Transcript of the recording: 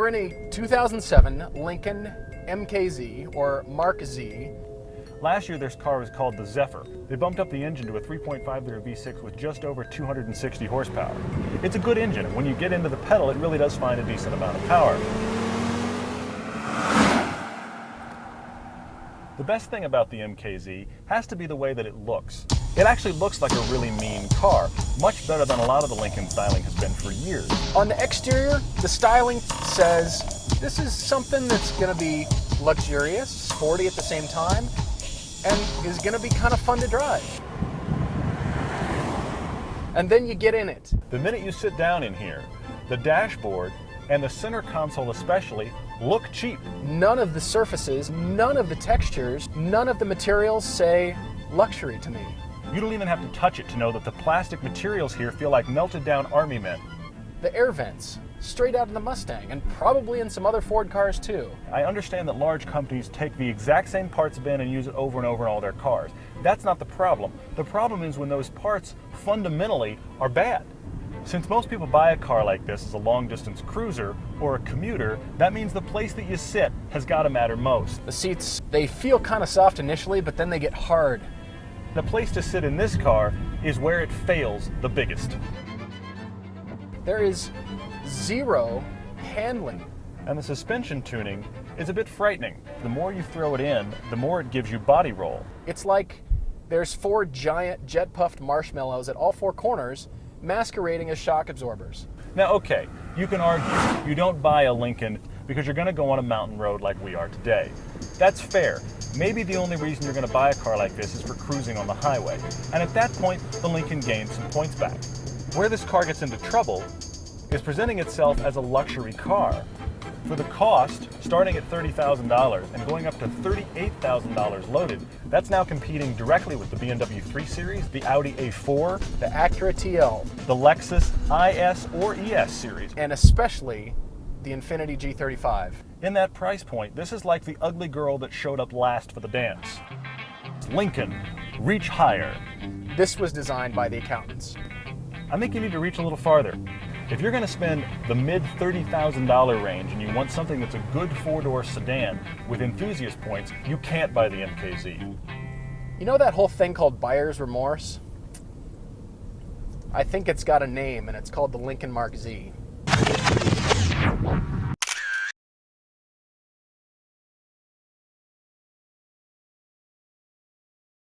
We're in a 2007 Lincoln MKZ, or Mark Z. Last year, this car was called the Zephyr. They bumped up the engine to a 3.5-liter V6 with just over 260 horsepower. It's a good engine, and when you get into the pedal, it really does find a decent amount of power. The best thing about the MKZ has to be the way that it looks. It actually looks like a really mean car, much better than a lot of the Lincoln styling has been for years. On the exterior, the styling says this is something that's going to be luxurious, sporty at the same time, and is going to be kind of fun to drive. And then you get in it. The minute you sit down in here, the dashboard and the center console especially look cheap. None of the surfaces, none of the textures, none of the materials say luxury to me. You don't even have to touch it to know that the plastic materials here feel like melted down army men. The air vents, straight out of the Mustang, and probably in some other Ford cars too. I understand that large companies take the exact same parts bin and use it over and over in all their cars. That's not the problem. The problem is when those parts fundamentally are bad. Since most people buy a car like this as a long-distance cruiser or a commuter, that means the place that you sit has got to matter most. The seats, they feel kind of soft initially, but then they get hard. The place to sit in this car is where it fails the biggest. There is zero handling. And the suspension tuning is a bit frightening. The more you throw it in, the more it gives you body roll. It's like there's 4 giant jet-puffed marshmallows at all 4 corners, masquerading as shock absorbers. Now, okay, you can argue you don't buy a Lincoln because you're going to go on a mountain road like we are today. That's fair. Maybe the only reason you're going to buy a car like this is for cruising on the highway. And at that point, the Lincoln gains some points back. Where this car gets into trouble is presenting itself as a luxury car. For the cost, starting at $30,000 and going up to $38,000 loaded, that's now competing directly with the BMW 3 Series, the Audi A4, The Acura TL, the Lexus IS or ES Series, and especially the Infiniti G35. In that price point, this is like the ugly girl that showed up last for the dance. Lincoln, reach higher. This was designed by the accountants. I think you need to reach a little farther. If you're going to spend the mid $30,000 range and you want something that's a good 4-door sedan with enthusiast points, you can't buy the MKZ. You know that whole thing called buyer's remorse? I think it's got a name, and it's called the Lincoln Mark Z.